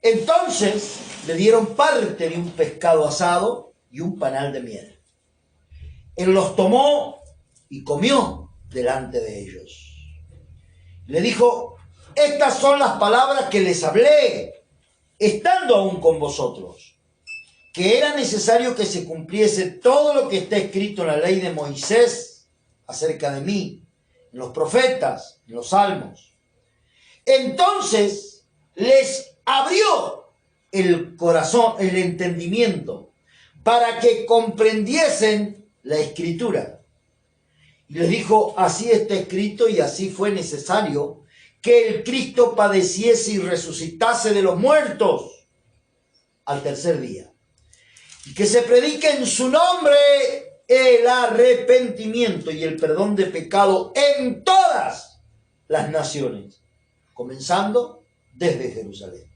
Entonces le dieron parte de un pescado asado y un panal de miel. Él los tomó y comió delante de ellos. Le dijo: estas son las palabras que les hablé, estando aún con vosotros, que era necesario que se cumpliese todo lo que está escrito en la ley de Moisés acerca de mí, en los profetas, en los salmos. Entonces les abrió el corazón, el entendimiento, para que comprendiesen la escritura. Y les dijo: así está escrito y así fue necesario que el Cristo padeciese y resucitase de los muertos al tercer día, y que se predique en su nombre el arrepentimiento y el perdón de pecado en todas las naciones, comenzando desde Jerusalén.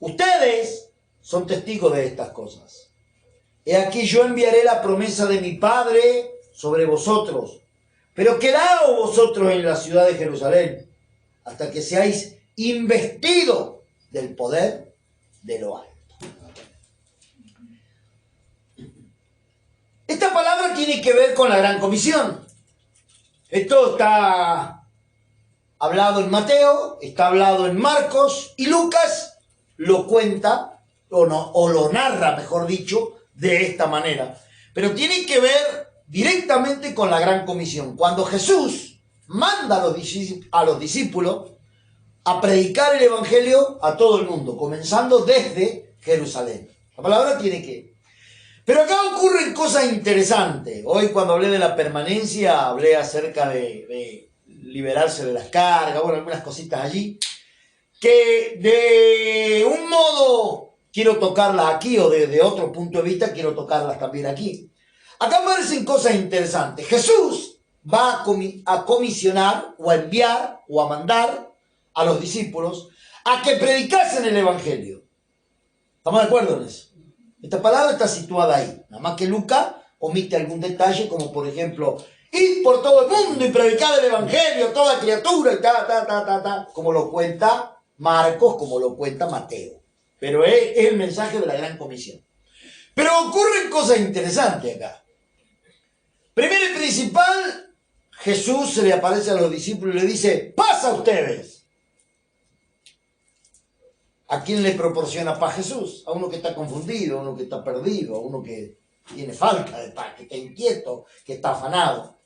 Ustedes son testigos de estas cosas. He aquí, yo enviaré la promesa de mi Padre sobre vosotros, pero quedaos vosotros en la ciudad de Jerusalén hasta que seáis investidos del poder de lo alto. Esta palabra tiene que ver con la Gran Comisión. Esto está hablado en Mateo, está hablado en Marcos, y Lucas lo cuenta, o lo narra, mejor dicho, de esta manera. Pero tiene que ver directamente con la Gran Comisión. Cuando Jesús manda a los discípulos a predicar el Evangelio a todo el mundo, comenzando desde Jerusalén. La palabra tiene que... Pero acá ocurren cosas interesantes. Hoy, cuando hablé de la permanencia, hablé acerca de liberarse de las cargas, bueno, algunas cositas allí, que de un modo quiero tocarlas aquí, o desde otro punto de vista quiero tocarlas también aquí. Acá aparecen cosas interesantes. Jesús va a comisionar, o a enviar, o a mandar a los discípulos a que predicasen el Evangelio. ¿Estamos de acuerdo en eso? Esta palabra está situada ahí. Nada más que Lucas omite algún detalle, como por ejemplo, id por todo el mundo y predicad el Evangelio a toda criatura, y como lo cuenta Marcos, como lo cuenta Mateo. Pero es el mensaje de la Gran Comisión. Pero ocurren cosas interesantes acá. Primero y principal, Jesús se le aparece a los discípulos y le dice: paz a ustedes. ¿A quién le proporciona paz Jesús? A uno que está confundido, a uno que está perdido, a uno que tiene falta de paz, que está inquieto, que está afanado.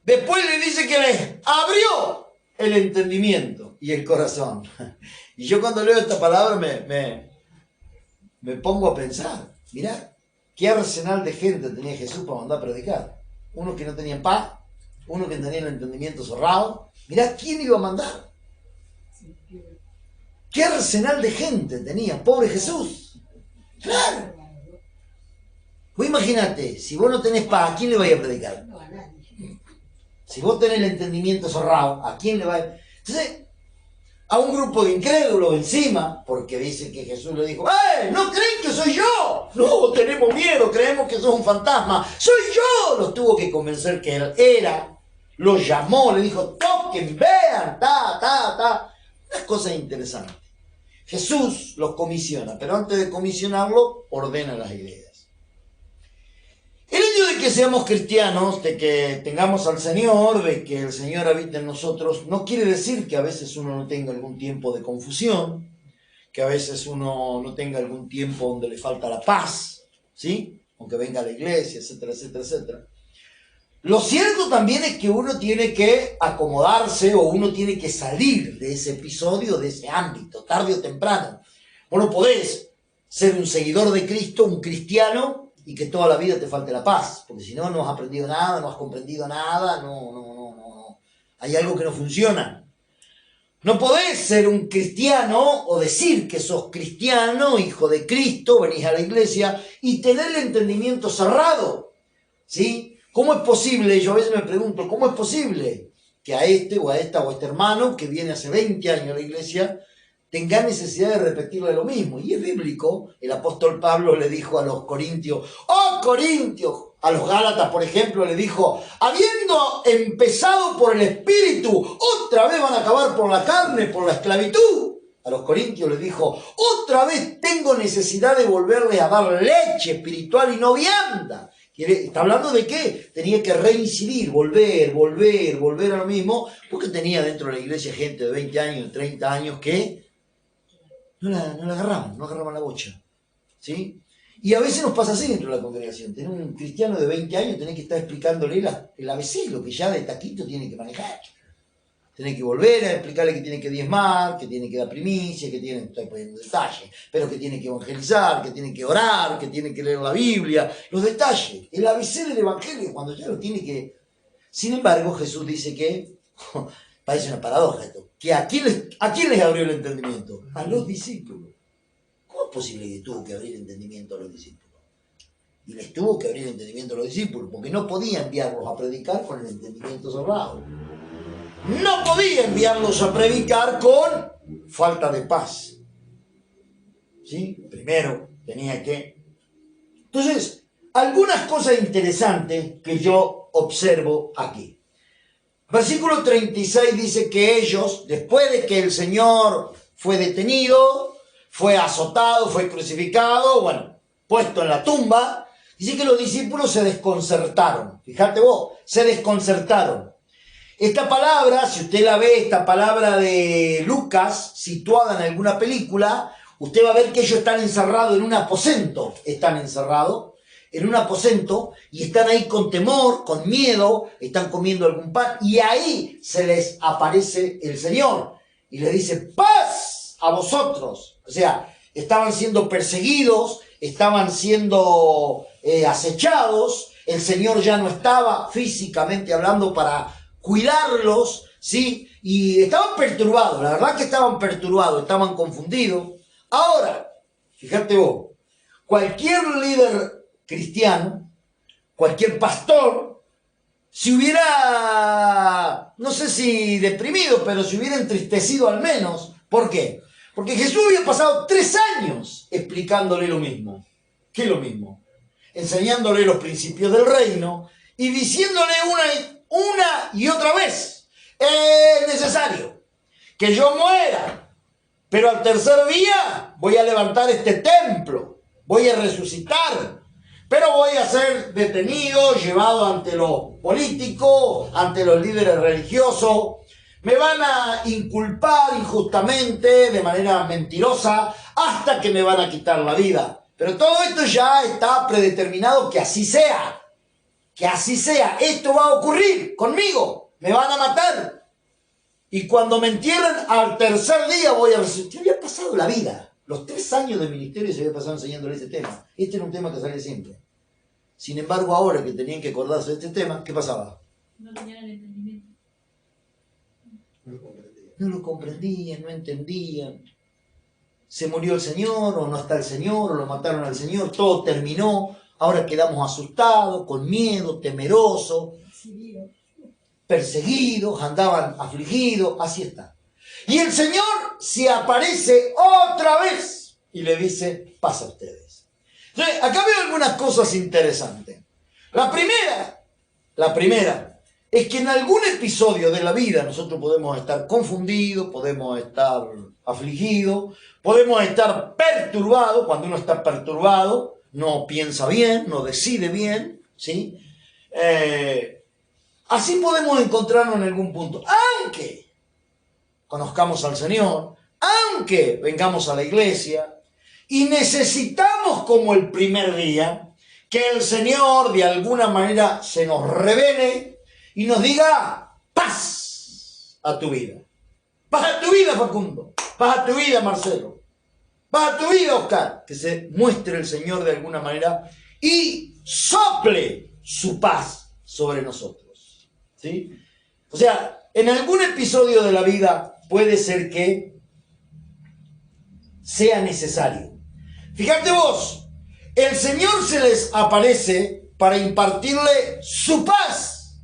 Después le dice que les abrió el entendimiento y el corazón. Y yo, cuando leo esta palabra, me pongo a pensar: mirá, qué arsenal de gente tenía Jesús para mandar a predicar. Uno que no tenía paz, uno que tenía el entendimiento cerrado. Mirá quién iba a mandar. ¿Qué arsenal de gente tenía? Pobre Jesús. Claro. Vos imagínate, si vos no tenés paz, ¿a quién le vais a predicar? Si vos tenés el entendimiento cerrado, ¿a quién le vais a...? Entonces, a un grupo de incrédulos encima, porque dicen que Jesús le dijo: ¿no creen que soy yo? No, tenemos miedo, creemos que sos un fantasma. ¡Soy yo! Los tuvo que convencer que él era. Los llamó, le dijo: toquen, vean, Unas cosas interesantes. Jesús los comisiona, pero antes de comisionarlo, ordena las ideas. El hecho de que seamos cristianos, de que tengamos al Señor, de que el Señor habita en nosotros, no quiere decir que a veces uno no tenga algún tiempo de confusión, que a veces uno no tenga algún tiempo donde le falta la paz, ¿sí? Aunque venga a la iglesia, etcétera, etcétera, etcétera. Lo cierto también es que uno tiene que acomodarse, o uno tiene que salir de ese episodio, de ese ámbito, tarde o temprano. Vos no podés ser un seguidor de Cristo, un cristiano, y que toda la vida te falte la paz, porque si no, no has aprendido nada, no has comprendido nada, no. Hay algo que no funciona. No podés ser un cristiano o decir que sos cristiano, hijo de Cristo, venís a la iglesia y tener el entendimiento cerrado, ¿sí? ¿Cómo es posible? Yo a veces me pregunto, ¿cómo es posible que a este o a esta o a este hermano que viene hace 20 años a la iglesia tenga necesidad de repetirle lo mismo? Y es bíblico. El apóstol Pablo le dijo a los corintios: ¡oh, Corintios! A los Gálatas, por ejemplo, le dijo: habiendo empezado por el Espíritu, otra vez van a acabar por la carne, por la esclavitud. a los corintios les dijo, otra vez tengo necesidad de volverles a dar leche espiritual y no vianda. ¿Está hablando de qué? Tenía que reincidir, volver a lo mismo, porque tenía dentro de la iglesia gente de 20 años, de 30 años que no la agarraban, no agarraban la bocha. ¿Sí? Y a veces nos pasa así dentro de la congregación. Tener un cristiano de 20 años, tenés que estar explicándole el ABC, lo que ya de taquito tiene que manejar. Tenés que volver a explicarle que tiene que diezmar, que tiene que dar primicia, que tiene, estoy poniendo detalles, pero que tiene que evangelizar, que tiene que orar, que tiene que leer la Biblia, los detalles, el ABC del evangelio, cuando ya lo tiene que... Sin embargo, Jesús dice que, parece una paradoja esto, que ¿a quién les abrió el entendimiento? A los discípulos. ¿Cómo es posible que tuvo que abrir el entendimiento a los discípulos? Y les tuvo que abrir el entendimiento a los discípulos, porque no podía enviarlos a predicar con el entendimiento cerrado. No podía enviarlos a predicar con falta de paz. ¿Sí? Primero tenía que... Entonces, algunas cosas interesantes que yo observo aquí. Versículo 36 dice que ellos, después de que el Señor fue detenido, fue azotado, fue crucificado, bueno, puesto en la tumba, dice que los discípulos se desconcertaron. Fíjate vos, se desconcertaron. Esta palabra, si usted la ve, esta palabra de Lucas, situada en alguna película, usted va a ver que ellos están encerrados en un aposento. Están encerrados en un aposento y están ahí con temor, con miedo, están comiendo algún pan y ahí se les aparece el Señor y les dice, ¡paz a vosotros! O sea, estaban siendo perseguidos, estaban siendo acechados, el Señor ya no estaba físicamente hablando para cuidarlos, ¿sí? Y estaban perturbados, la verdad que estaban perturbados, estaban confundidos. Ahora, fíjate vos, cualquier líder cristiano, cualquier pastor, si hubiera, no sé si deprimido, pero si hubiera entristecido al menos. ¿Por qué? Porque Jesús había pasado 3 años explicándole lo mismo. ¿Qué es lo mismo? Enseñándole los principios del reino y diciéndole una y otra vez, es necesario que yo muera, pero al tercer día voy a levantar este templo, voy a resucitar, pero voy a ser detenido, llevado ante los políticos, ante los líderes religiosos, me van a inculpar injustamente, de manera mentirosa, hasta que me van a quitar la vida. Pero todo esto ya está predeterminado que así sea. Que así sea, esto va a ocurrir conmigo, me van a matar. Y cuando me entierren, al tercer día voy a resucitar. Había pasado la vida, los 3 años de ministerio se había pasado enseñándole este tema. Este era un tema que sale siempre. Sin embargo, ahora que tenían que acordarse de este tema, ¿qué pasaba? No tenían el entendimiento. No lo comprendían, no entendían. Se murió el Señor, o no está el Señor, o lo mataron al Señor, todo terminó. Ahora quedamos asustados, con miedo, temerosos, perseguidos, andaban afligidos, así está. Y el Señor se aparece otra vez y le dice, pasa a ustedes. Entonces, acá veo algunas cosas interesantes. La primera es que en algún episodio de la vida nosotros podemos estar confundidos, podemos estar afligidos, podemos estar perturbados. Cuando uno está perturbado, no piensa bien, no decide bien, ¿sí? Así podemos encontrarnos en algún punto. Aunque conozcamos al Señor, aunque vengamos a la iglesia, y necesitamos como el primer día que el Señor de alguna manera se nos revele y nos diga, paz a tu vida. Paz a tu vida, Facundo. Paz a tu vida, Marcelo. Paz a tu vida, Oscar. Que se muestre el Señor de alguna manera y sople su paz sobre nosotros. ¿Sí? O sea, en algún episodio de la vida puede ser que sea necesario. Fíjate vos, el Señor se les aparece para impartirle su paz.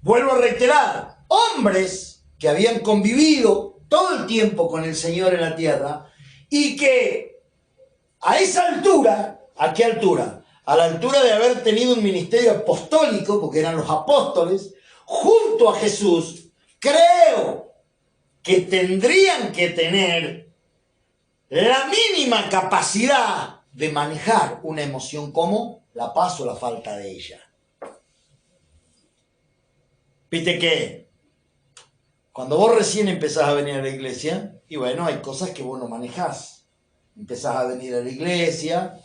Vuelvo a reiterar, hombres que habían convivido todo el tiempo con el Señor en la tierra y que a esa altura, ¿a qué altura? A la altura de haber tenido un ministerio apostólico, porque eran los apóstoles, junto a Jesús, creo que tendrían que tener la mínima capacidad de manejar una emoción como la paz o la falta de ella. Viste que cuando vos recién empezás a venir a la iglesia, y bueno, hay cosas que vos no manejás. Empezás a venir a la iglesia,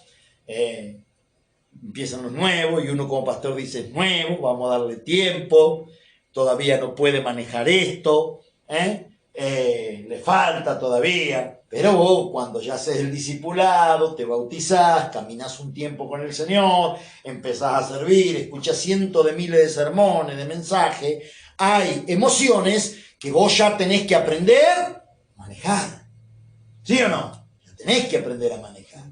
empiezan los nuevos, y uno como pastor dice, es nuevo, vamos a darle tiempo, todavía no puede manejar esto, le falta todavía. Pero vos, cuando ya haces el discipulado, te bautizás, caminás un tiempo con el Señor, empezás a servir, escuchás cientos de miles de sermones, de mensajes, hay emociones que vos ya tenés que aprender a manejar. ¿Sí o no? Ya tenés que aprender a manejar.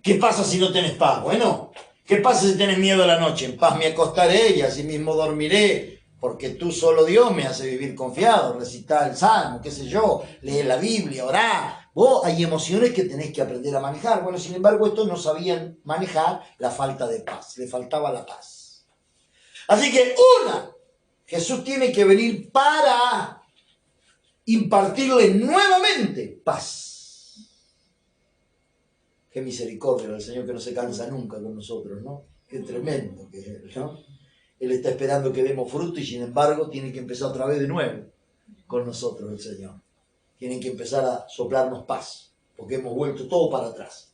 ¿Qué pasa si no tenés paz? Bueno, ¿qué pasa si tenés miedo a la noche? En paz me acostaré y así mismo dormiré, porque tú solo Dios me hace vivir confiado, recitar el Salmo, qué sé yo, leer la Biblia, orar. Vos hay emociones que tenés que aprender a manejar. Bueno, sin embargo, estos no sabían manejar la falta de paz, le faltaba la paz. Así que Jesús tiene que venir para impartirle nuevamente paz. Qué misericordia del Señor que no se cansa nunca con nosotros, ¿no? Qué tremendo que es Él, ¿no? Él está esperando que demos fruto y sin embargo tiene que empezar otra vez de nuevo con nosotros el Señor. Tienen que empezar a soplarnos paz, porque hemos vuelto todo para atrás.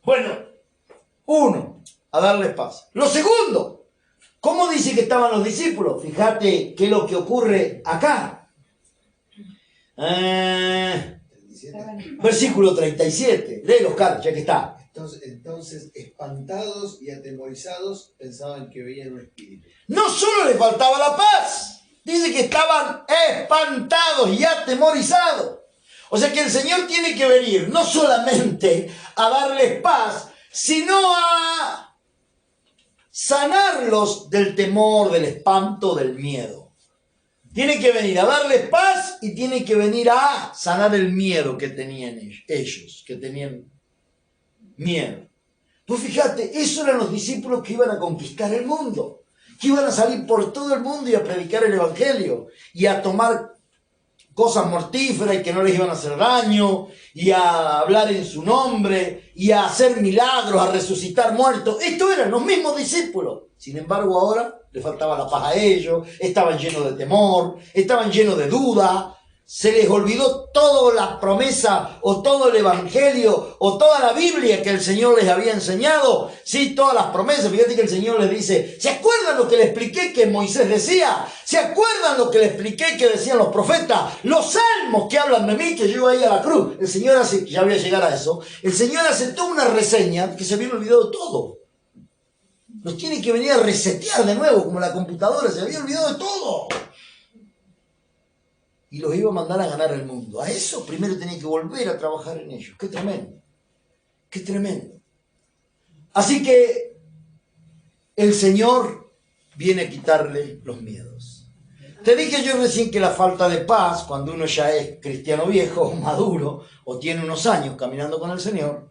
Bueno, a darles paz. Lo segundo, ¿cómo dice que estaban los discípulos? Fíjate qué es lo que ocurre acá. Versículo 37. Léelo, Carlos, ya que está. Entonces, espantados y atemorizados, pensaban que veían un espíritu. No solo les faltaba la paz, dice que estaban espantados y atemorizados. O sea que el Señor tiene que venir no solamente a darles paz, sino a sanarlos del temor, del espanto, del miedo. Tiene que venir a darles paz y tiene que venir a sanar el miedo que tenían ellos, que tenían miedo. Pues fíjate, esos eran los discípulos que iban a conquistar el mundo, que iban a salir por todo el mundo y a predicar el Evangelio y a tomar cosas mortíferas y que no les iban a hacer daño y a hablar en su nombre y a hacer milagros, a resucitar muertos. Estos eran los mismos discípulos. Sin embargo, ahora le faltaba la paz a ellos, estaban llenos de temor, estaban llenos de duda. Se les olvidó toda la promesa o todo el evangelio o toda la Biblia que el Señor les había enseñado. Sí, todas las promesas. Fíjate que el Señor les dice, ¿se acuerdan lo que les expliqué que Moisés decía? ¿Se acuerdan lo que les expliqué que decían los profetas? Los salmos que hablan de mí, que yo iba ahí a la cruz. El Señor hace, ya voy a llegar a eso, el Señor hace toda una reseña que se había olvidado de todo. Nos tiene que venir a resetear de nuevo, como la computadora, se había olvidado de todo. Y los iba a mandar a ganar el mundo. A eso primero tenía que volver a trabajar en ellos. ¡Qué tremendo! ¡Qué tremendo! Así que el Señor viene a quitarle los miedos. Te dije yo recién que la falta de paz, cuando uno ya es cristiano viejo o maduro, o tiene unos años caminando con el Señor,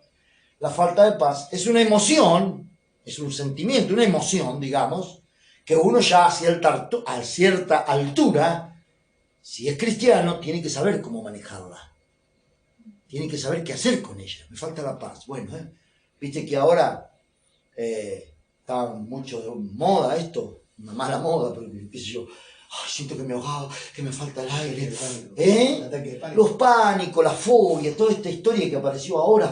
la falta de paz es una emoción, es un sentimiento, una emoción, digamos, que uno ya a cierta altura, si es cristiano, tiene que saber cómo manejarla. Tiene que saber qué hacer con ella. Me falta la paz. Bueno, viste que ahora está mucho de moda esto, una mala moda, porque qué sé yo, siento que me ahogaba, que me falta el aire. Los pánicos, la fobia, toda esta historia que apareció ahora,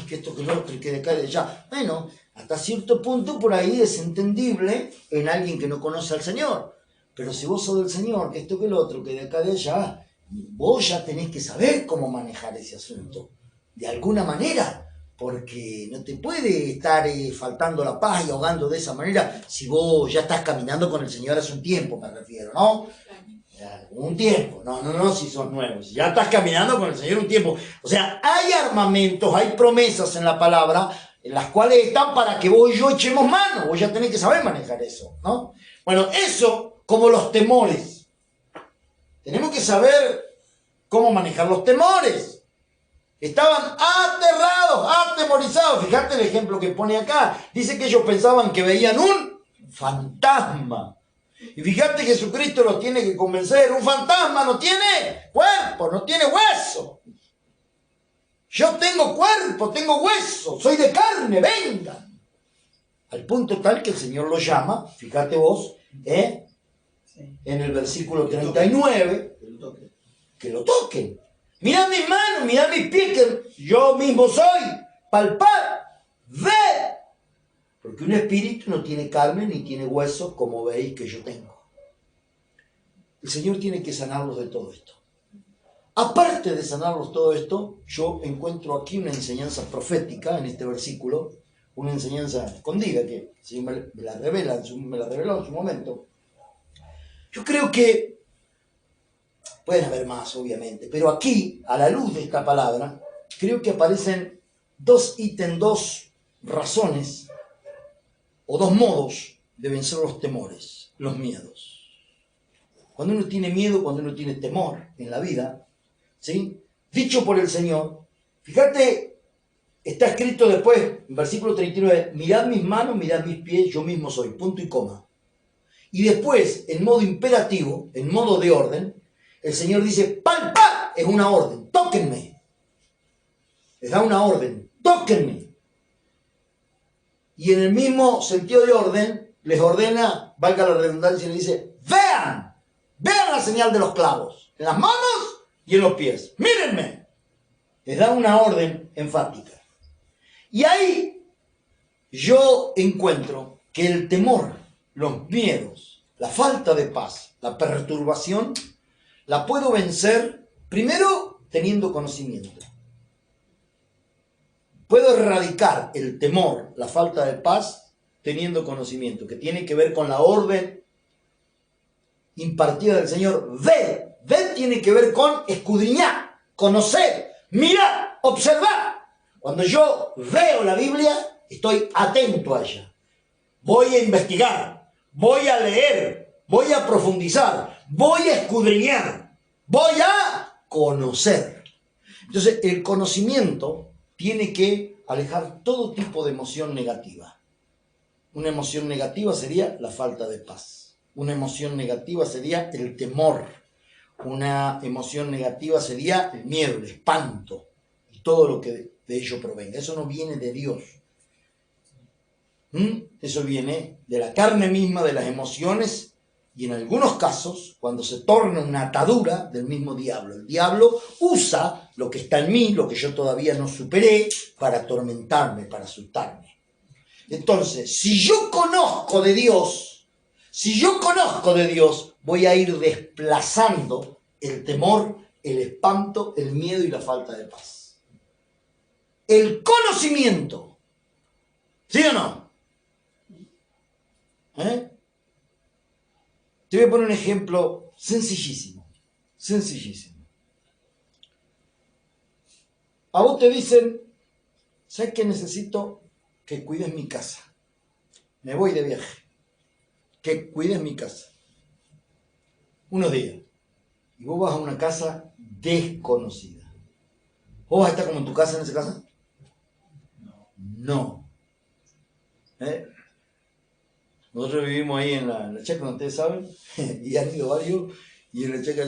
que esto, que lo otro, y que de acá y de allá. Bueno, hasta cierto punto por ahí es entendible en alguien que no conoce al Señor. Pero si vos sos del Señor, que esto, que lo otro, que de acá de allá, vos ya tenés que saber cómo manejar ese asunto. De alguna manera. Porque no te puede estar faltando la paz y ahogando de esa manera si vos ya estás caminando con el Señor hace un tiempo, me refiero, ¿no? Un tiempo. No, si sos nuevos. Ya estás caminando con el Señor un tiempo. O sea, hay armamentos, hay promesas en la palabra en las cuales están para que vos y yo echemos mano. Vos ya tenés que saber manejar eso, ¿no? Bueno, eso... como los temores. Tenemos que saber cómo manejar los temores. Estaban aterrados, atemorizados. Fíjate el ejemplo que pone acá. Dice que ellos pensaban que veían un fantasma. Y fíjate, Jesucristo los tiene que convencer. Un fantasma no tiene cuerpo, no tiene hueso. Yo tengo cuerpo, tengo hueso, soy de carne, vengan. Al punto tal que el Señor los llama, fíjate vos, en el versículo 39, que lo toquen. Mirad mis manos, mirad mis pies, que yo mismo soy. Palpad, ved. Porque un espíritu no tiene carne ni tiene huesos, como veis que yo tengo. El Señor tiene que sanarlos de todo esto. Aparte de sanarlos todo esto, yo encuentro aquí una enseñanza profética en este versículo, una enseñanza escondida que el Señor me la reveló en su momento. Yo creo que pueden haber más, obviamente, pero aquí, a la luz de esta palabra, creo que aparecen dos razones o dos modos de vencer los temores, los miedos. Cuando uno tiene miedo, cuando uno tiene temor en la vida, ¿sí? Dicho por el Señor, fíjate, está escrito después, en versículo 39, mirad mis manos, mirad mis pies, yo mismo soy, punto y coma. Y después, en modo imperativo, en modo de orden, el Señor dice, palpad, es una orden, tóquenme. Les da una orden, tóquenme. Y en el mismo sentido de orden, les ordena, valga la redundancia, le dice, vean la señal de los clavos, en las manos y en los pies, mírenme. Les da una orden enfática. Y ahí yo encuentro que el temor, los miedos, la falta de paz, la perturbación, la puedo vencer primero teniendo conocimiento. Puedo erradicar el temor, la falta de paz, teniendo conocimiento, que tiene que ver con la orden impartida del Señor. Ver tiene que ver con escudriñar, conocer, mirar, observar. Cuando yo veo la Biblia, estoy atento a ella. Voy a investigar, voy a leer, voy a profundizar, voy a escudriñar, voy a conocer. Entonces, el conocimiento tiene que alejar todo tipo de emoción negativa. Una emoción negativa sería la falta de paz. Una emoción negativa sería el temor. Una emoción negativa sería el miedo, el espanto y todo lo que de ello provenga. Eso no viene de Dios. Eso viene de la carne misma, de las emociones, y en algunos casos, cuando se torna una atadura del mismo diablo. El diablo usa lo que está en mí, lo que yo todavía no superé, para atormentarme, para asustarme. Entonces, si yo conozco de Dios, voy a ir desplazando el temor, el espanto, el miedo y la falta de paz. El conocimiento. ¿Sí o no? Te voy a poner un ejemplo sencillísimo. A vos te dicen, ¿sabes qué? Necesito que cuides mi casa. Me voy de viaje. Que cuides mi casa. Unos días. Y vos vas a una casa desconocida. ¿Vos vas a estar como en tu casa en esa casa? No. Nosotros vivimos ahí en la chacra, ustedes saben, y han ido varios, y en la chacra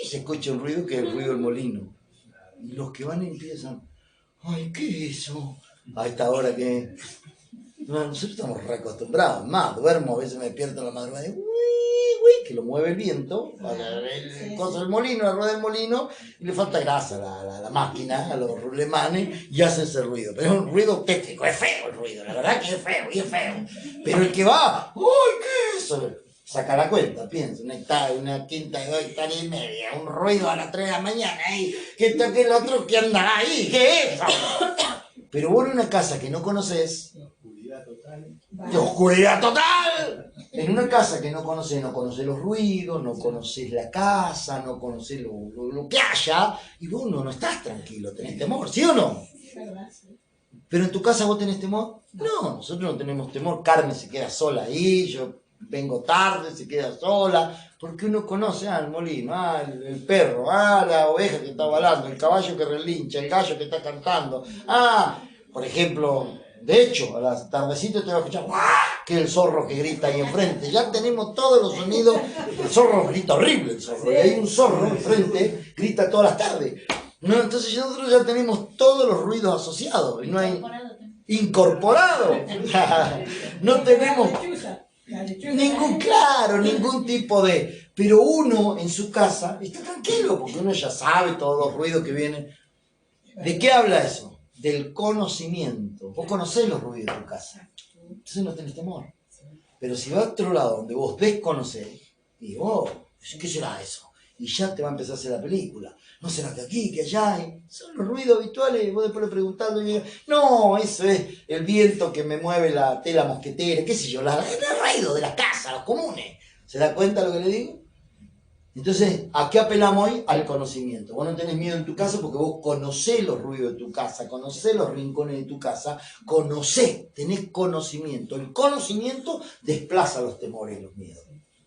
se escucha un ruido que es el ruido del molino. Y los que van empiezan, ay, ¿qué es eso? A esta hora que... Nosotros estamos reacostumbrados, más, duermo, a veces me despierto en la madrugada, que lo mueve el viento, el coso del molino, la rueda del molino, y le falta grasa a la máquina, a los rulemanes, y hace ese ruido. Pero es un ruido tétrico, es feo el ruido, la verdad que es feo, y es feo. Pero el que va, ¡ay, qué es eso! Saca la cuenta, piensa, una quinta de 2 hectáreas y media, un ruido a las 3 de la mañana, y que esto, que el otro, que anda ahí, ¿qué es eso? Pero vos en una casa que no conoces, de oscuridad total. En una casa que no conoces los ruidos, no conoces la casa, no conoces lo que haya, y vos no estás tranquilo, tenés temor, ¿sí o no? Pero en tu casa vos tenés temor. No, nosotros no tenemos temor. Carmen se queda sola ahí, yo vengo tarde, se queda sola, porque uno conoce al molino, el perro, la oveja que está balando, el caballo que relincha, el gallo que está cantando. Por ejemplo, De hecho, a la tardecita te va a escuchar ¡guau! Que el zorro que grita ahí enfrente. Ya tenemos todos los sonidos. El zorro grita horrible, el zorro. Y hay un zorro enfrente, grita todas las tardes. No, entonces nosotros ya tenemos todos los ruidos asociados. Y no hay incorporado. No tenemos ningún tipo de... Pero uno en su casa está tranquilo, porque uno ya sabe todos los ruidos que vienen. ¿De qué habla eso? Del conocimiento. Vos conocés los ruidos de tu casa, entonces no tenés temor. Pero si vas a otro lado donde vos desconocés, y vos, ¿qué será eso? Y ya te va a empezar a hacer la película. No será que aquí, que allá, son los ruidos habituales. Vos después le preguntás, no, eso es el viento que me mueve la tela mosquetera, qué sé yo, el ruido de la casa, los comunes. ¿Se da cuenta lo que le digo? Entonces, ¿a qué apelamos hoy? Al conocimiento. Vos no tenés miedo en tu casa porque vos conocés los ruidos de tu casa, conocés los rincones de tu casa, conocés, tenés conocimiento. El conocimiento desplaza los temores y los miedos.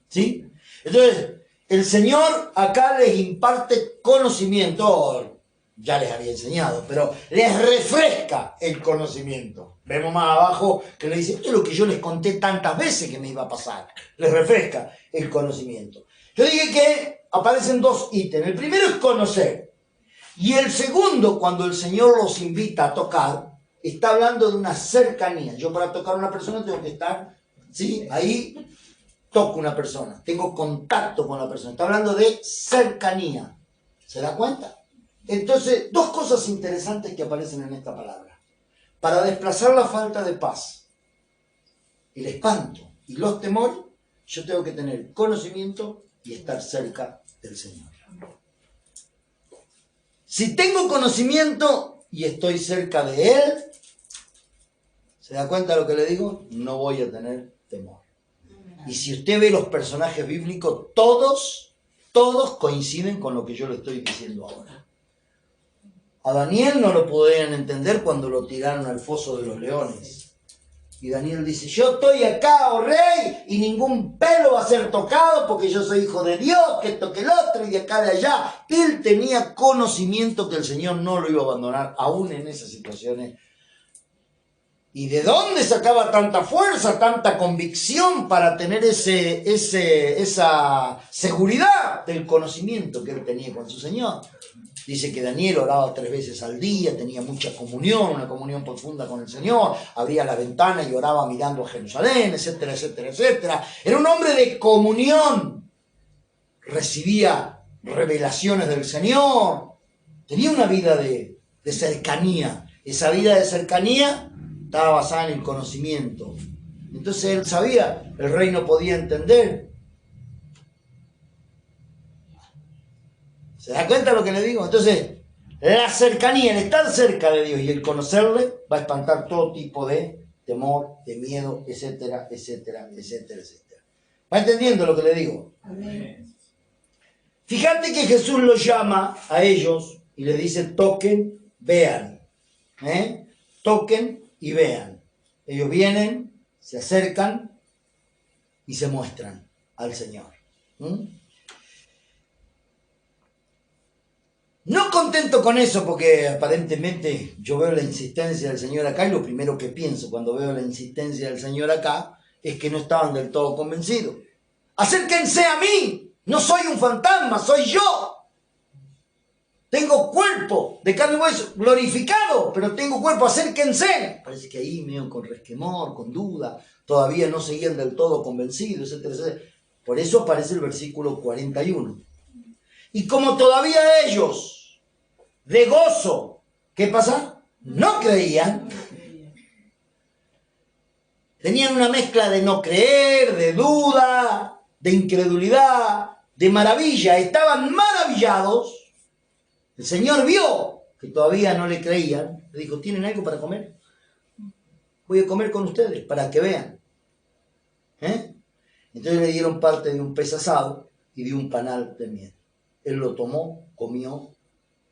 ¿Sí? Entonces, el Señor acá les imparte conocimiento, ya les había enseñado, pero les refresca el conocimiento. Vemos más abajo que le dice, esto es lo que yo les conté tantas veces que me iba a pasar. Les refresca el conocimiento. Yo dije que aparecen dos ítems. El primero es conocer. Y el segundo, cuando el Señor los invita a tocar, está hablando de una cercanía. Yo para tocar a una persona tengo que estar, ¿sí? Ahí toco a una persona. Tengo contacto con la persona. Está hablando de cercanía. ¿Se da cuenta? Entonces, dos cosas interesantes que aparecen en esta palabra. Para desplazar la falta de paz, el espanto y los temores, yo tengo que tener conocimiento y estar cerca del Señor. Si tengo conocimiento y estoy cerca de Él, ¿se da cuenta de lo que le digo? No voy a tener temor. Y si usted ve los personajes bíblicos, todos coinciden con lo que yo le estoy diciendo ahora. A Daniel no lo podían entender cuando lo tiraron al foso de los leones. Y Daniel dice, yo estoy acá, oh rey, y ningún pelo va a ser tocado porque yo soy hijo de Dios, que esto que el otro, y de acá de allá. Él tenía conocimiento que el Señor no lo iba a abandonar, aún en esas situaciones. ¿Y de dónde sacaba tanta fuerza, tanta convicción para tener esa seguridad del conocimiento que él tenía con su Señor? Dice que Daniel oraba 3 veces al día, tenía mucha comunión, una comunión profunda con el Señor, abría la ventana y oraba mirando a Jerusalén, etcétera, etcétera, etcétera. Era un hombre de comunión, recibía revelaciones del Señor, tenía una vida de cercanía. Esa vida de cercanía estaba basada en el conocimiento. Entonces él sabía, el rey no podía entender. ¿Se da cuenta de lo que le digo? Entonces, la cercanía, el estar cerca de Dios y el conocerle va a espantar todo tipo de temor, de miedo, etcétera, etcétera, etcétera, etcétera. ¿Va entendiendo lo que le digo? Amén. Fíjate que Jesús los llama a ellos y les dice, toquen, vean. Toquen y vean. Ellos vienen, se acercan y se muestran al Señor. No contento con eso, porque aparentemente yo veo la insistencia del Señor acá y lo primero que pienso cuando veo la insistencia del Señor acá es que no estaban del todo convencidos. Acérquense a mí, no soy un fantasma, soy yo. Tengo cuerpo de carne y hueso, glorificado, pero tengo cuerpo, acérquense. Parece que ahí medio con resquemor, con duda, todavía no seguían del todo convencidos, etcétera, etcétera. Por eso aparece el versículo 41. Y como todavía ellos, de gozo, ¿qué pasa? No creían. Tenían una mezcla de no creer, de duda, de incredulidad, de maravilla. Estaban maravillados. El Señor vio que todavía no le creían. Le dijo, ¿tienen algo para comer? Voy a comer con ustedes para que vean. Entonces le dieron parte de un pez asado y de un panal de miel. Él lo tomó, comió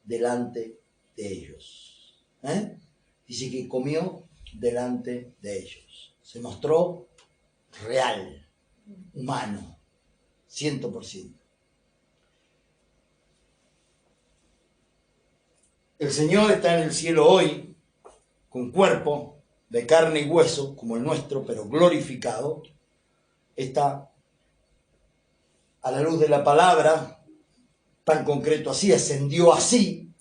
delante de ellos. Dice que comió delante de ellos. Se mostró real, humano, 100%. El Señor está en el cielo hoy, con cuerpo, de carne y hueso, como el nuestro, pero glorificado, está a la luz de la palabra, tan concreto así, ascendió así,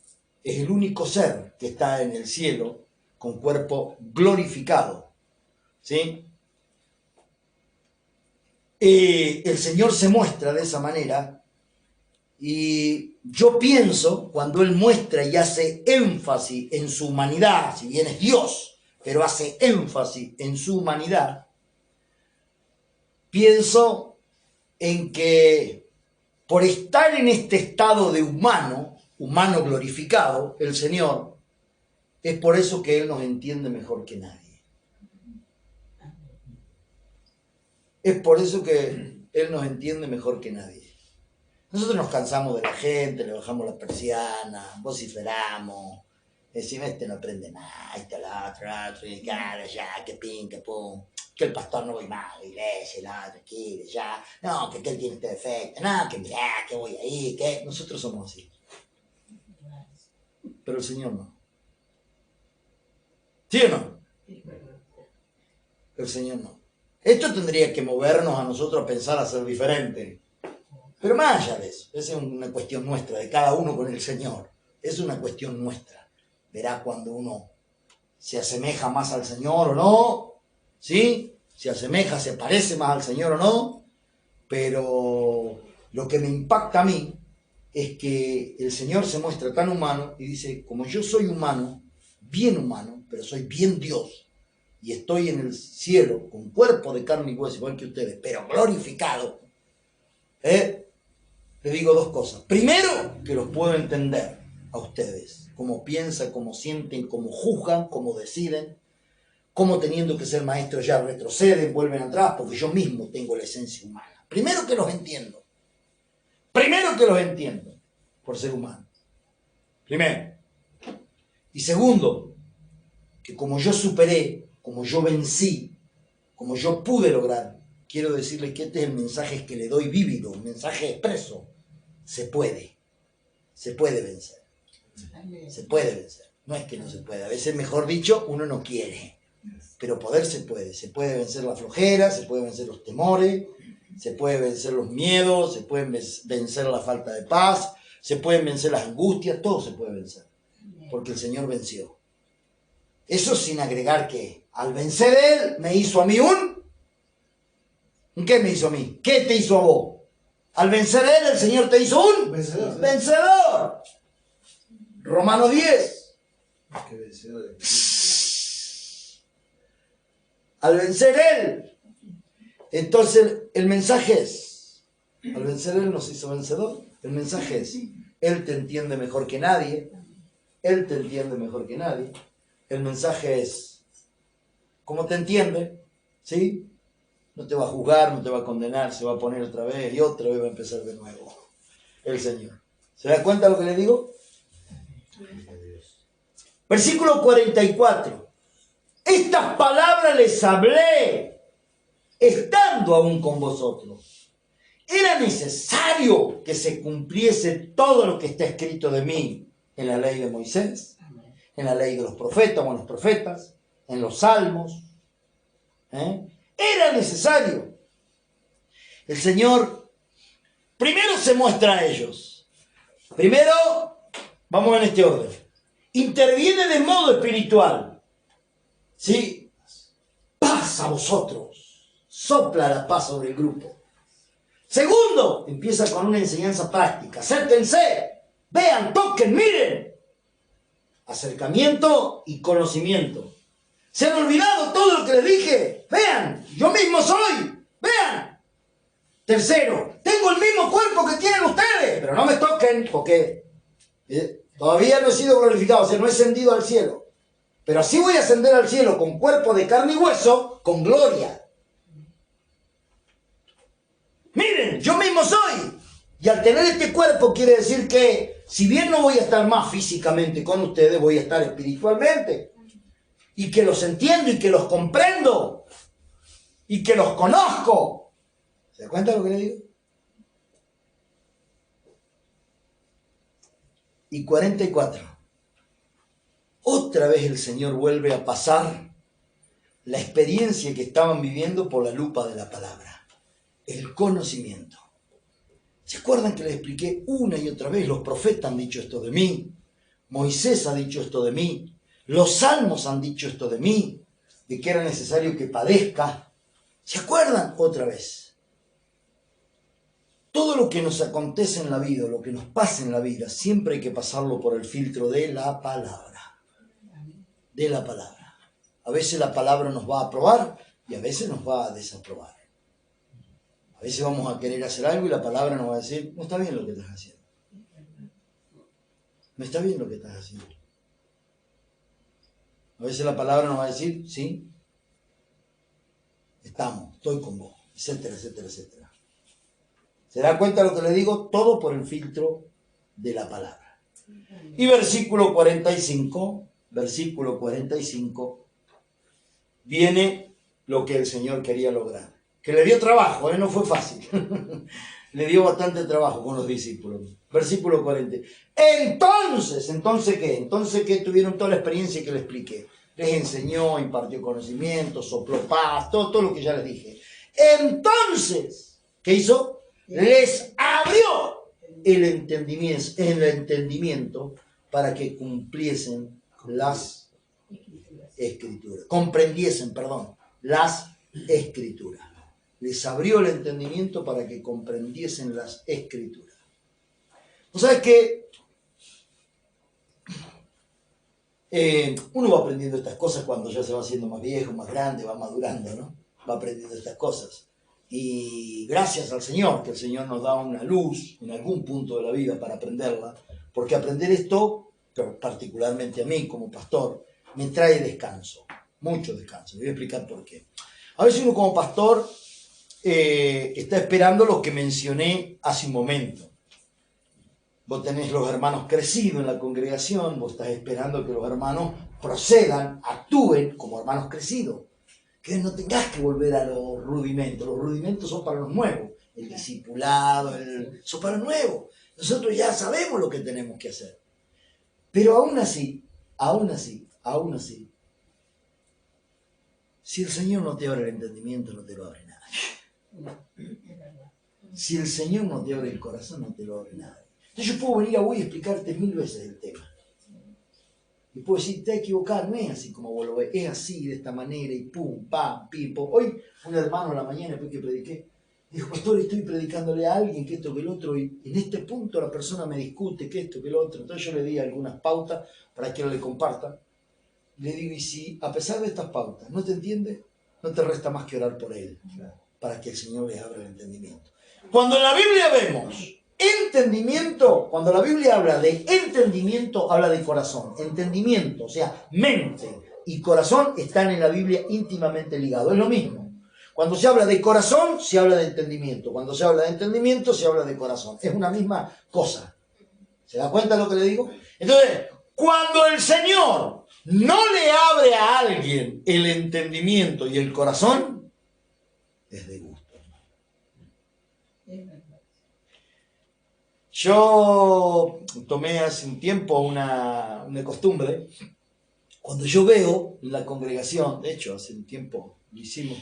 es el único ser que está en el cielo con cuerpo glorificado, ¿sí? El Señor se muestra de esa manera y yo pienso, cuando Él muestra y hace énfasis en su humanidad, si bien es Dios, pero hace énfasis en su humanidad, pienso en que por estar en este estado de humano glorificado, el Señor, es por eso que Él nos entiende mejor que nadie. Es por eso que Él nos entiende mejor que nadie. Nosotros nos cansamos de la gente, le bajamos la persiana, vociferamos, decimos, este no aprende nada, este el otro, y claro, ya, que pin, que pum, que el pastor no voy más a la iglesia, el otro, quiere, ya, no, que él tiene este defecto, no, que mirá, que voy ahí, que nosotros somos así. Pero el Señor no. ¿Sí o no? El Señor no. Esto tendría que movernos a nosotros a pensar a ser diferente. Pero más allá de eso, esa es una cuestión nuestra, de cada uno con el Señor. Es una cuestión nuestra. Verá cuando uno se asemeja más al Señor o no, ¿sí? Se asemeja, se parece más al Señor o no. Pero lo que me impacta a mí es que el Señor se muestra tan humano y dice, como yo soy humano, pero soy bien Dios, y estoy en el cielo con cuerpo de carne y hueso, igual que ustedes, pero glorificado, le digo dos cosas. Primero, que los puedo entender a ustedes, cómo piensan, cómo sienten, cómo juzgan, cómo deciden, cómo teniendo que ser maestros ya retroceden, vuelven atrás, porque yo mismo tengo la esencia humana. Primero que los entiendo. Por ser humano. Primero. Y segundo, que como yo superé, como yo vencí, como yo pude lograr, quiero decirles que este es el mensaje que le doy vívido, un mensaje expreso. Se puede vencer. Se puede vencer. No es que no se pueda. A veces, mejor dicho, uno no quiere. Pero poder se puede. Se puede vencer la flojera, se puede vencer los temores, se puede vencer los miedos, se puede vencer la falta de paz, se pueden vencer las angustias, todo se puede vencer. Porque el Señor venció. Eso sin agregar que al vencer Él me hizo a mí ¿qué me hizo a mí? ¿Qué te hizo a vos? Al vencer Él, el Señor te hizo un vencedor. Romanos 10. Qué vencedor. Al vencer Él. Entonces el mensaje es, al vencer Él nos hizo vencedor. El mensaje es, Él te entiende mejor que nadie. Él te entiende mejor que nadie. El mensaje es, ¿cómo te entiende? ¿Sí? No te va a juzgar, no te va a condenar, se va a poner otra vez y otra vez va a empezar de nuevo. El Señor. ¿Se da cuenta de lo que le digo? Versículo 44. Estas palabras les hablé estando aún con vosotros. Era necesario que se cumpliese todo lo que está escrito de mí en la ley de Moisés, en la ley de los profetas o en los profetas, en los salmos. Era necesario. El Señor primero se muestra a ellos. Primero, vamos en este orden. Interviene de modo espiritual. ¿Sí? Paz a vosotros. Sopla la paz sobre el grupo. Segundo, empieza con una enseñanza práctica. Acérquense, vean, toquen, miren. Acercamiento y conocimiento. ¿Se han olvidado todo lo que les dije? Vean, yo mismo soy. Vean. Tercero, tengo el mismo cuerpo que tienen ustedes, pero no me toquen porque todavía no he sido glorificado, o sea, no he ascendido al cielo. Pero así voy a ascender al cielo con cuerpo de carne y hueso, con gloria. Miren, yo mismo soy. Y al tener este cuerpo quiere decir que, si bien no voy a estar más físicamente con ustedes, voy a estar espiritualmente. Y que los entiendo y que los comprendo. Y que los conozco. ¿Se da cuenta de lo que le digo? Y 44. Otra vez el Señor vuelve a pasar la experiencia que estaban viviendo por la lupa de la palabra, el conocimiento. ¿Se acuerdan que les expliqué una y otra vez? Los profetas han dicho esto de mí, Moisés ha dicho esto de mí, los salmos han dicho esto de mí, de que era necesario que padezca. ¿Se acuerdan? Otra vez. Todo lo que nos acontece en la vida, lo que nos pasa en la vida, siempre hay que pasarlo por el filtro de la palabra. De la palabra. A veces la palabra nos va a aprobar y a veces nos va a desaprobar. A veces vamos a querer hacer algo y la palabra nos va a decir, no está bien lo que estás haciendo. No está bien lo que estás haciendo. A veces la palabra nos va a decir, sí, estamos, estoy con vos, etcétera, etcétera, etcétera. ¿Se da cuenta de lo que le digo? Todo por el filtro de la palabra. Y versículo 45, viene lo que el Señor quería lograr. Que le dio trabajo, no fue fácil. Le dio bastante trabajo con los discípulos. Versículo 40. Entonces ¿qué? Entonces que tuvieron toda la experiencia que les expliqué. Les enseñó, impartió conocimiento, sopló paz, todo lo que ya les dije. Entonces, ¿qué hizo? Les abrió el entendimiento para que cumpliesen las escrituras. Comprendiesen, las escrituras. Les abrió el entendimiento para que comprendiesen las escrituras. O sea que uno va aprendiendo estas cosas cuando ya se va haciendo más viejo, más grande, va madurando, ¿no? Va aprendiendo estas cosas. Y gracias al Señor, que el Señor nos da una luz en algún punto de la vida para aprenderla, porque aprender esto, pero particularmente a mí como pastor, me trae descanso, mucho descanso. Me voy a explicar por qué. A veces uno como pastor está esperando lo que mencioné hace un momento. Vos tenés los hermanos crecidos en la congregación, vos estás esperando que los hermanos procedan, actúen como hermanos crecidos. Que no tengas que volver a los rudimentos son para los nuevos. El discipulado, son para los nuevos. Nosotros ya sabemos lo que tenemos que hacer. Pero aún así, si el Señor no te abre el entendimiento, no te lo abre nadie. Si el Señor no te abre el corazón, no te lo abre nadie. Entonces yo puedo venir a hoy y explicarte 1000 veces el tema. Y puedo decir, te equivocado, no es así como vos lo ves, es así, de esta manera, y pum, pam, pim, pum. Hoy, un hermano en la mañana, después que prediqué, dijo, pastor, estoy predicándole a alguien que esto, que el otro, y en este punto la persona me discute que esto, que el otro. Entonces yo le di algunas pautas para que él le comparta. Le digo, y si a pesar de estas pautas no te entiende, no te resta más que orar por él, para que el Señor le abra el entendimiento. Cuando en la Biblia vemos entendimiento, cuando la Biblia habla de entendimiento, habla de corazón. Entendimiento, o sea, mente y corazón están en la Biblia íntimamente ligados. Es lo mismo. Cuando se habla de corazón, se habla de entendimiento. Cuando se habla de entendimiento, se habla de corazón. Es una misma cosa. ¿Se da cuenta de lo que le digo? Entonces, cuando el Señor no le abre a alguien el entendimiento y el corazón, es de gusto. Yo tomé hace un tiempo una costumbre, cuando yo veo en la congregación, de hecho hace un tiempo lo hicimos,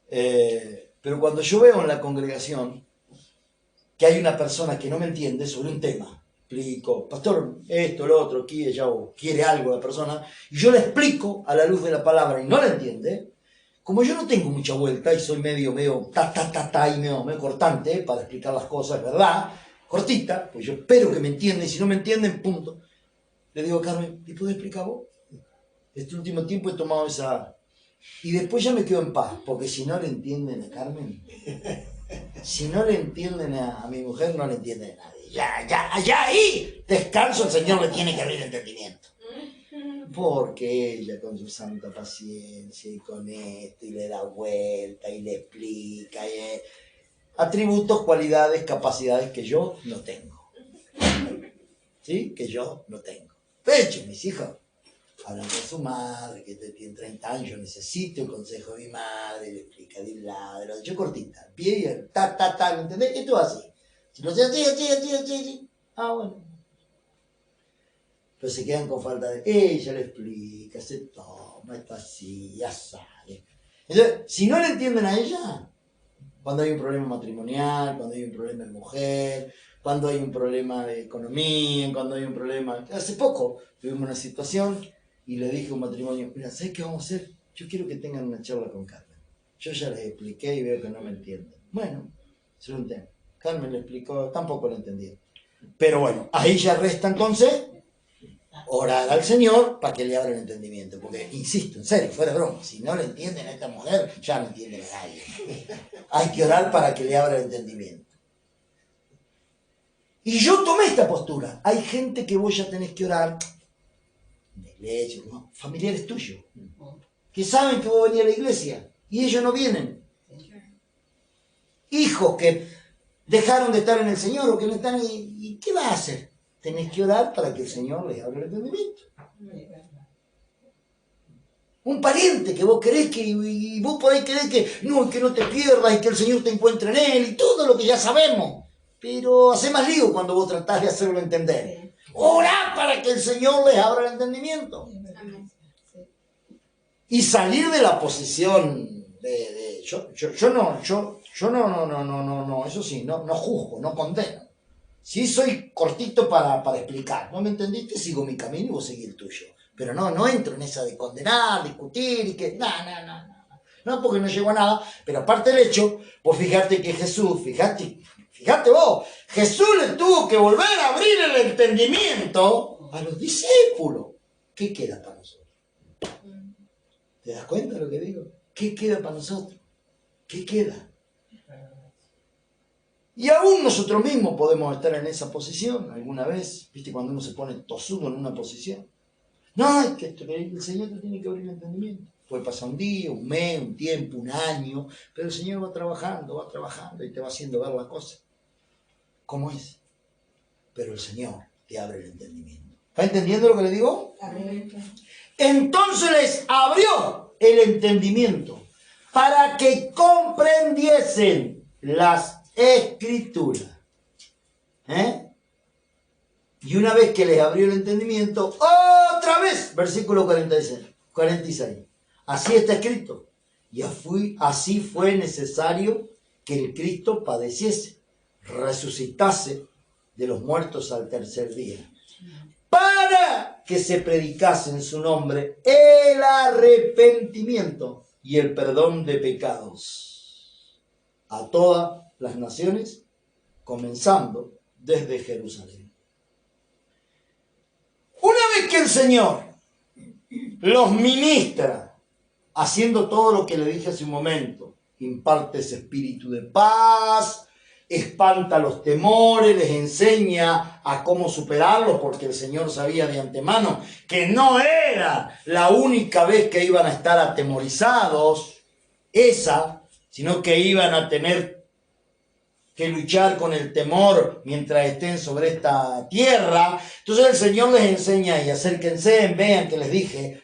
pero cuando yo veo en la congregación que hay una persona que no me entiende sobre un tema, explico, pastor, esto, lo otro, aquí, allá, o quiere algo la persona, y yo le explico a la luz de la palabra y no la entiende, como yo no tengo mucha vuelta y soy medio y medio cortante para explicar las cosas, ¿verdad? Cortita, pues yo espero que me entiendan, y si no me entienden, punto. Le digo a Carmen, ¿y puedo explicar vos? Este último tiempo he tomado esa... Y después ya me quedo en paz, porque si no le entienden a Carmen, si no le entienden a mi mujer, no le entienden a nadie. Ya ahí, descanso, el Señor le tiene que abrir entendimiento. Porque ella con su santa paciencia y con esto, y le da vuelta, y le explica, atributos, cualidades, capacidades que yo no tengo. ¿Sí? Que yo no tengo. De hecho, mis hijos hablan con su madre, que tiene 30 años, yo necesito el consejo de mi madre, le explica de un lado, de lo yo cortita, al pie y el ¿me entendés? Esto es así. Si no sé así. Ah, bueno. pero se quedan con falta de... Ella le explica, se toma, esto así, ya sabe. Entonces, si no le entienden a ella, cuando hay un problema matrimonial, cuando hay un problema de mujer, cuando hay un problema de economía, cuando hay un problema... Hace poco tuvimos una situación y le dije a un matrimonio, mira, ¿sabes qué vamos a hacer? Yo quiero que tengan una charla con Carmen. Yo ya les expliqué y veo que no me entienden. Bueno, se lo entiendo. Carmen le explicó, tampoco lo entendía. Pero bueno, ahí ya resta entonces orar al Señor para que le abra el entendimiento. Porque, insisto, en serio, fuera de broma, si no le entienden a esta mujer, ya no entienden a nadie. Hay que orar para que le abra el entendimiento. Y yo tomé esta postura. Hay gente que vos ya tenés que orar, de iglesia, ¿no? Familiares tuyos, que saben que vos venís a la iglesia y ellos no vienen. Hijos que dejaron de estar en el Señor o que no están... ¿Y qué va a hacer? Tenés que orar para que el Señor les abra el entendimiento. Un pariente que vos querés que... Y vos por ahí querés que no te pierdas y que el Señor te encuentre en Él y todo lo que ya sabemos. Pero hace más lío cuando vos tratás de hacerlo entender. Orá para que el Señor les abra el entendimiento. Y salir de la posición de yo no, eso sí, no juzgo, no condeno. Sí soy cortito para explicar. ¿No me entendiste? Sigo mi camino y vos seguís el tuyo. Pero no entro en esa de condenar, discutir y que... No, porque no llego a nada. Pero aparte del hecho, vos fijate que Jesús, fíjate vos, Jesús le tuvo que volver a abrir el entendimiento a los discípulos. ¿Qué queda para nosotros? ¿Te das cuenta de lo que digo? ¿Qué queda para nosotros? ¿Qué queda? Y aún nosotros mismos podemos estar en esa posición alguna vez. ¿Viste? Cuando uno se pone tosudo en una posición. No, es que el Señor te tiene que abrir el entendimiento. Puede pasar un día, un mes, un tiempo, un año, pero el Señor va trabajando y te va haciendo ver las cosas. ¿Cómo es? Pero el Señor te abre el entendimiento. ¿Está entendiendo lo que le digo? Entonces les abrió el entendimiento para que comprendiesen las Escrituras. Y una vez que les abrió el entendimiento, otra vez, versículo 46. Así está escrito. Y así fue necesario que el Cristo padeciese, resucitase de los muertos al tercer día, para que se predicase en su nombre el arrepentimiento y el perdón de pecados a todas las naciones, comenzando desde Jerusalén. Una vez que el Señor los ministra, haciendo todo lo que le dije hace un momento, imparte ese espíritu de paz, espanta los temores, les enseña a cómo superarlos, porque el Señor sabía de antemano que no era la única vez que iban a estar atemorizados, sino que iban a tener que luchar con el temor mientras estén sobre esta tierra. Entonces el Señor les enseña y acérquense, vean que les dije,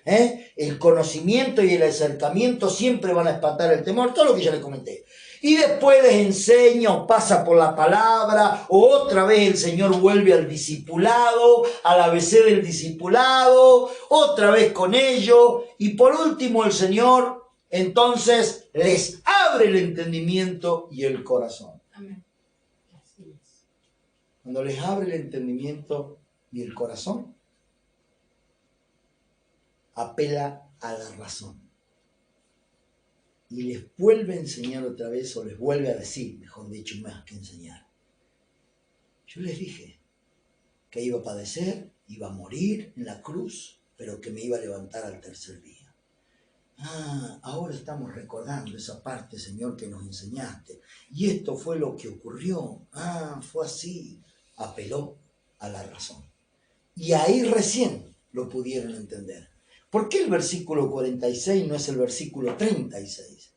el conocimiento y el acercamiento siempre van a espantar el temor, todo lo que ya les comenté. Y después les enseña o pasa por la palabra, o otra vez el Señor vuelve al discipulado, al ABC del discipulado, otra vez con ello, y por último el Señor entonces les abre el entendimiento y el corazón. Amén. Cuando les abre el entendimiento y el corazón, apela a la razón. Y les vuelve a enseñar otra vez, o les vuelve a decir, mejor dicho, más que enseñar. Yo les dije que iba a padecer, iba a morir en la cruz, pero que me iba a levantar al tercer día. Ahora estamos recordando esa parte, Señor, que nos enseñaste. Y esto fue lo que ocurrió. Fue así. Apeló a la razón. Y ahí recién lo pudieron entender. ¿Por qué el versículo 46 no es el versículo 36?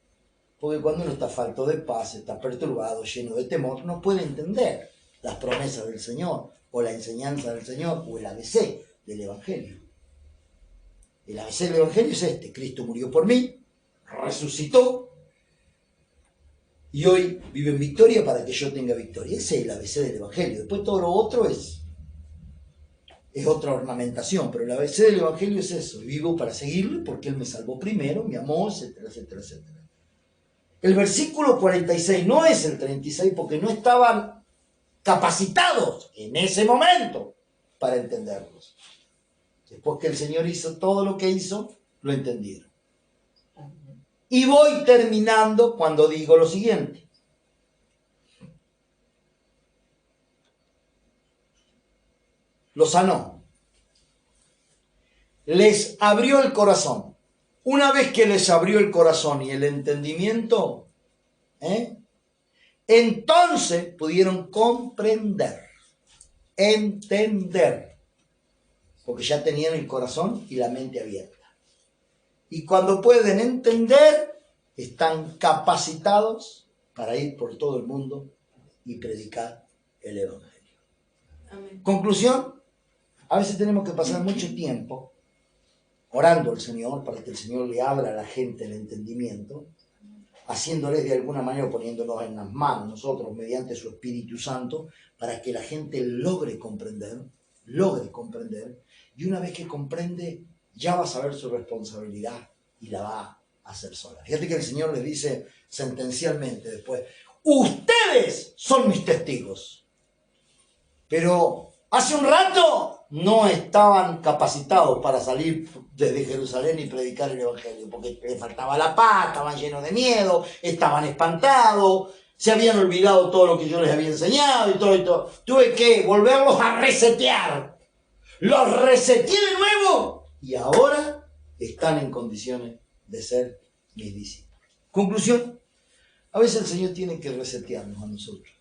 Porque cuando uno está falto de paz, está perturbado, lleno de temor, no puede entender las promesas del Señor, o la enseñanza del Señor, o el ABC del Evangelio. El ABC del Evangelio es este: Cristo murió por mí, resucitó, y hoy vive en victoria para que yo tenga victoria. Ese es el ABC del Evangelio. Después todo lo otro es es otra ornamentación, pero el ABC del Evangelio es eso. Vivo para seguirle porque Él me salvó primero, me amó, etcétera, etcétera, etcétera. El versículo 46 no es el 36 porque no estaban capacitados en ese momento para entenderlos. Después que el Señor hizo todo lo que hizo, lo entendieron. Y voy terminando cuando digo lo siguiente. Lo sanó. Les abrió el corazón. Una vez que les abrió el corazón y el entendimiento, entonces pudieron comprender, entender, porque ya tenían el corazón y la mente abierta. Y cuando pueden entender, están capacitados para ir por todo el mundo y predicar el Evangelio. Amén. Conclusión, a veces tenemos que pasar mucho tiempo orando al Señor para que el Señor le abra a la gente el entendimiento, haciéndoles de alguna manera, poniéndonos en las manos nosotros mediante su Espíritu Santo, para que la gente logre comprender, y una vez que comprende, ya va a saber su responsabilidad y la va a hacer sola. Fíjate que el Señor les dice sentencialmente después, ustedes son mis testigos, pero hace un rato no estaban capacitados para salir desde Jerusalén y predicar el Evangelio, porque les faltaba la paz, estaban llenos de miedo, estaban espantados, se habían olvidado todo lo que yo les había enseñado y todo. Tuve que volverlos a resetear. Los reseteé de nuevo y ahora están en condiciones de ser mis discípulos. Conclusión, a veces el Señor tiene que resetearnos a nosotros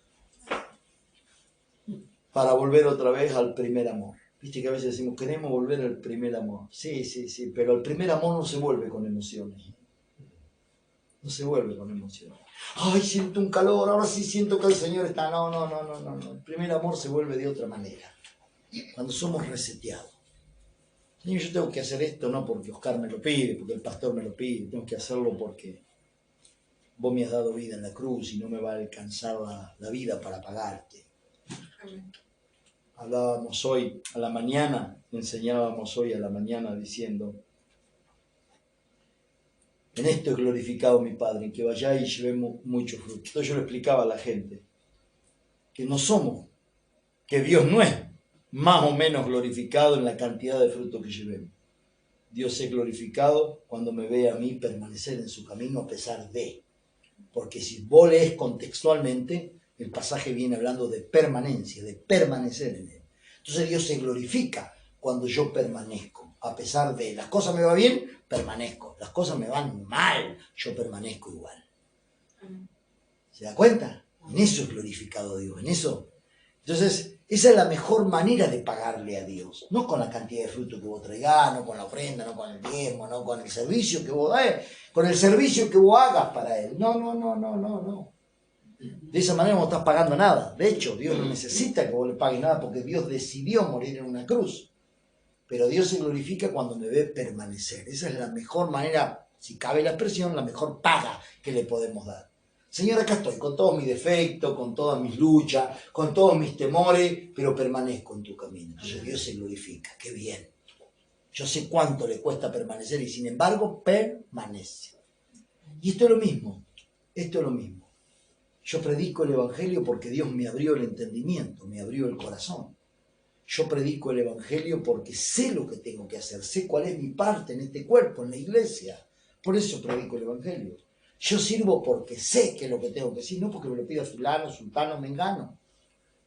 para volver otra vez al primer amor. Viste que a veces decimos, queremos volver al primer amor. Sí, pero el primer amor no se vuelve con emociones. No se vuelve con emociones. Ay, siento un calor, ahora sí siento que el Señor está. No. El primer amor se vuelve de otra manera. Cuando somos reseteados. Señor, yo tengo que hacer esto no porque Oscar me lo pide, porque el pastor me lo pide. Tengo que hacerlo porque vos me has dado vida en la cruz y no me va a alcanzar la vida para pagarte. Amén. Hablábamos hoy a la mañana, enseñábamos hoy a la mañana diciendo, en esto es glorificado mi Padre, en que vayáis y llevemos mucho fruto. Entonces yo le explicaba a la gente que no somos, que Dios no es más o menos glorificado en la cantidad de fruto que llevemos. Dios es glorificado cuando me ve a mí permanecer en su camino a pesar de. Porque si vos lees contextualmente, el pasaje viene hablando de permanencia, de permanecer en Él. Entonces Dios se glorifica cuando yo permanezco. A pesar de las cosas me van bien, permanezco. Las cosas me van mal, yo permanezco igual. ¿Se da cuenta? En eso es glorificado Dios, en eso. Entonces, esa es la mejor manera de pagarle a Dios. No con la cantidad de fruto que vos traigás, no con la ofrenda, no con el diezmo, no con el servicio que vos das, con el servicio que vos hagas para Él. No. De esa manera no estás pagando nada. De hecho, Dios no necesita que vos le pagues nada porque Dios decidió morir en una cruz. Pero Dios se glorifica cuando me ve permanecer. Esa es la mejor manera, si cabe la expresión, la mejor paga que le podemos dar. Señor, acá estoy, con todos mis defectos, con todas mis luchas, con todos mis temores, pero permanezco en tu camino. Entonces Dios se glorifica. ¡Qué bien! Yo sé cuánto le cuesta permanecer y sin embargo permanece. Y esto es lo mismo. Yo predico el Evangelio porque Dios me abrió el entendimiento, me abrió el corazón. Yo predico el Evangelio porque sé lo que tengo que hacer, sé cuál es mi parte en este cuerpo, en la iglesia. Por eso predico el Evangelio. Yo sirvo porque sé qué es lo que tengo que decir, no porque me lo pida fulano, sultano, mengano.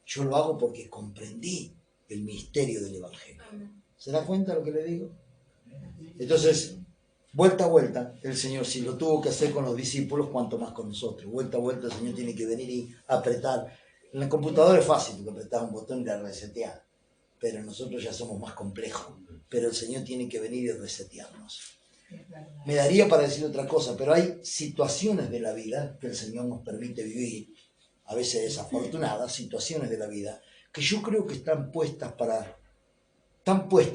Yo lo hago porque comprendí el misterio del Evangelio. ¿Se da cuenta de lo que le digo? Entonces, vuelta a vuelta, el Señor, si lo tuvo que hacer con los discípulos, cuanto más con nosotros. Vuelta a vuelta, el Señor tiene que venir y apretar. En la computadora es fácil, porque apretás un botón y la reseteás. Pero nosotros ya somos más complejos. Pero el Señor tiene que venir y resetearnos. Me daría para decir otra cosa, pero hay situaciones de la vida que el Señor nos permite vivir, a veces desafortunadas, situaciones de la vida, que yo creo que están puestas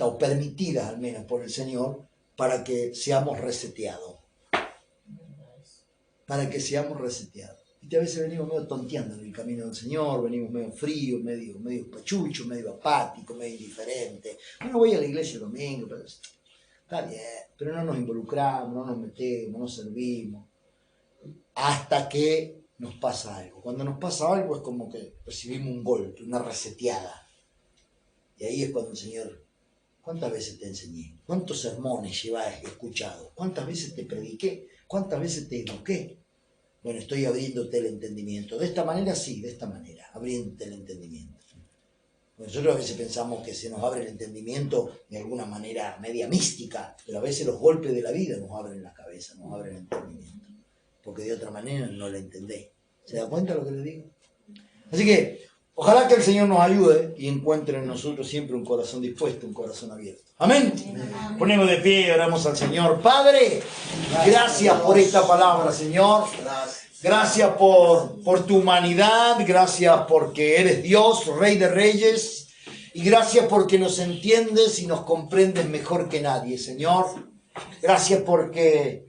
o permitidas al menos por el Señor, para que seamos reseteados. Y a veces venimos medio tonteando en el camino del Señor, venimos medio fríos, medio pachuchos, medio apáticos, medio indiferentes. Bueno, voy a la iglesia el domingo, pero está bien, pero no nos involucramos, no nos metemos, no servimos, hasta que nos pasa algo. Cuando nos pasa algo es como que recibimos un golpe, una reseteada. Y ahí es cuando el Señor, ¿cuántas veces te enseñé? ¿Cuántos sermones llevas escuchado? ¿Cuántas veces te prediqué? ¿Cuántas veces te eduqué? Bueno, estoy abriéndote el entendimiento. De esta manera, sí, de esta manera, abriéndote el entendimiento. Nosotros a veces pensamos que se nos abre el entendimiento de alguna manera media mística, pero a veces los golpes de la vida nos abren la cabeza, nos abren el entendimiento. Porque de otra manera no la entendés. ¿Se da cuenta de lo que le digo? Así que, ojalá que el Señor nos ayude y encuentre en nosotros siempre un corazón dispuesto, un corazón abierto. Amén. Ponemos de pie y oramos al Señor. Padre, gracias por esta palabra, Señor. Gracias por tu humanidad. Gracias porque eres Dios, Rey de Reyes. Y gracias porque nos entiendes y nos comprendes mejor que nadie, Señor. Gracias porque,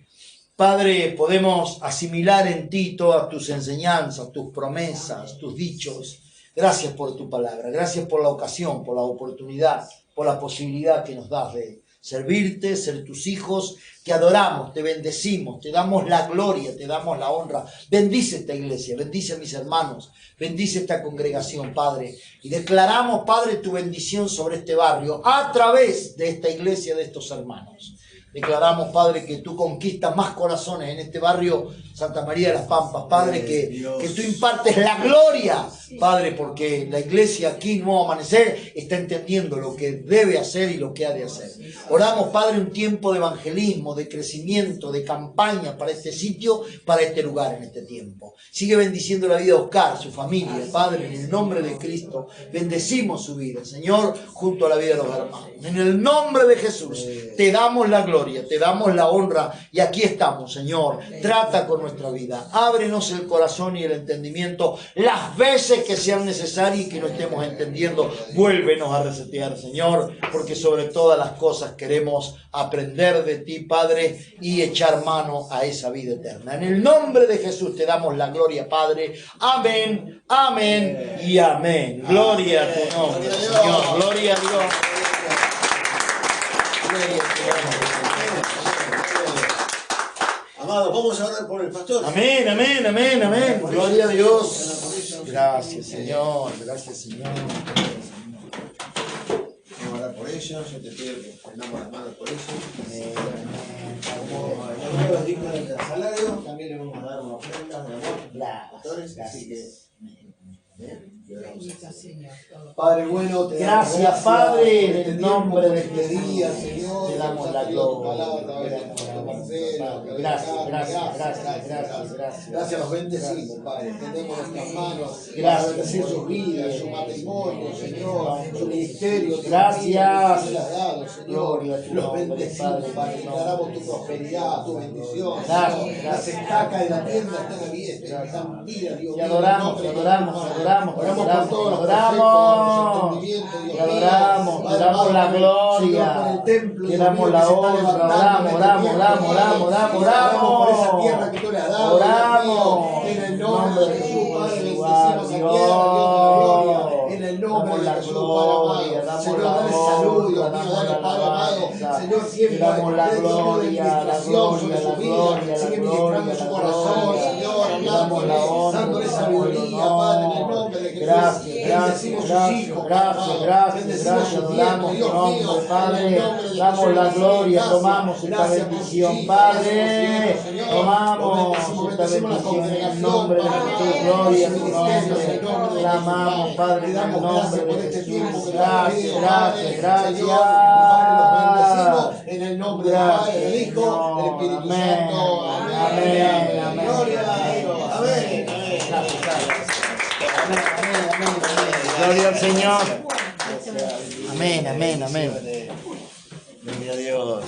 Padre, podemos asimilar en ti todas tus enseñanzas, tus promesas, tus dichos. Gracias por tu palabra, gracias por la ocasión, por la oportunidad, por la posibilidad que nos das de servirte, ser tus hijos. Te adoramos, te bendecimos, te damos la gloria, te damos la honra. Bendice esta iglesia, bendice a mis hermanos, bendice esta congregación, Padre. Y declaramos, Padre, tu bendición sobre este barrio a través de esta iglesia, de estos hermanos. Declaramos, Padre, que tú conquistas más corazones en este barrio Santa María de las Pampas, Padre, que tú impartes la gloria, Padre, porque la iglesia aquí, Nuevo Amanecer, está entendiendo lo que debe hacer y lo que ha de hacer. Oramos, Padre, un tiempo de evangelismo, de crecimiento, de campaña para este sitio, para este lugar en este tiempo. Sigue bendiciendo la vida de Oscar, su familia, Padre, en el nombre de Cristo. Bendecimos su vida, Señor, junto a la vida de los hermanos. En el nombre de Jesús, te damos la gloria, te damos la honra y aquí estamos, Señor. Trata con nuestra vida. Ábrenos el corazón y el entendimiento las veces que sean necesarias y que no estemos entendiendo. Vuélvenos a resetear, Señor, porque sobre todas las cosas queremos aprender de ti, Padre, y echar mano a esa vida eterna. En el nombre de Jesús te damos la gloria, Padre. Amén, amén y amén. Gloria a tu nombre, Señor. Gloria a Dios. Amados, vamos a orar por el pastor. Amén, amén, amén, amén. Gloria a Dios. Gracias, Señor. Gracias, Señor. Vamos a orar por ellos. Yo te pido que prendamos las manos por ellos. Como los dignos del salario, también le vamos a dar una ofrenda de amor. Pastores, así que Padre bueno, te damos Gracias, Padre, en el tiempo, nombre de este día, Jesús. Señor. Te damos la gloria. Gracias, gracias. Gracias, los bendecimos, Padre. Tendemos nuestras manos. Gracias. Para bendecir sus vidas, su matrimonio, Señor, su ministerio. Gracias. Que le has dado, Señor. Gloria a tu Los nombre, bendecimos, Padre. Padre. Declaramos tu prosperidad, tu bendición. Gracias, Señor. Las gracias. estacas de la tienda están abiertas, están vidas, Dios Te mío. adoramos, te adoramos, te adoramos, te Oramos por adoramos, todos los te adoramos. entendimientos, Dios Te mío. adoramos, te Padre, damos la Señor, gloria, por el templo, te Dios damos mío, la que se está honra, levantando en oramos, este oramos, tiempo, oramos, Padre. oramos, Oramos por esa oramos. tierra que tú le has dado, Oramos. Dios mío. En el nombre de Jesús, Padre, bendecimos Dios. a tierra, Dios de la gloria. En el nombre Damos de la Jesús, gloria, Padre amado. damos Señor, la dale salud, Dios honra, mío, damos dale, la Padre amado. alabanza. Señor, siempre Te damos la Dios mío, de gloria, la administración sobre gloria, su la vida. gloria, Sigue la ministrando gloria, su la corazón, gloria. Señor, Te damos la honra, dándole te damos el sabiduría, Padre, en el honor. nombre de Jesús. Gracias, Bendecimos gracias, sus hijos, gracias, Padre. gracias, Bendecimos gracias, sus adoramos nietos, tu Dios mío, nombre, en Padre, el nombre de damos Jesús. la gloria, Gracias, tomamos esta gracias por sus bendición, hijos, Padre, gracias por sus hijos, Señor. tomamos Bendecimos esta la bendición en el congregación, nombre de Padre, Jesús, gloria a tu sus ministerios, en el nombre, nombre de clamamos, Jesús, Padre, le en el damos nombre gracias por de este tiempo Jesús, que tú has gracias, tenido, gracias, Padre, Señor, gracias, Padre, los bendecimos en el nombre del Padre, del Hijo, del Espíritu Amén, Santo, amén, amén, gloria a Dios, amén, gloria al Señor, amén, amén, amén, gloria a Dios.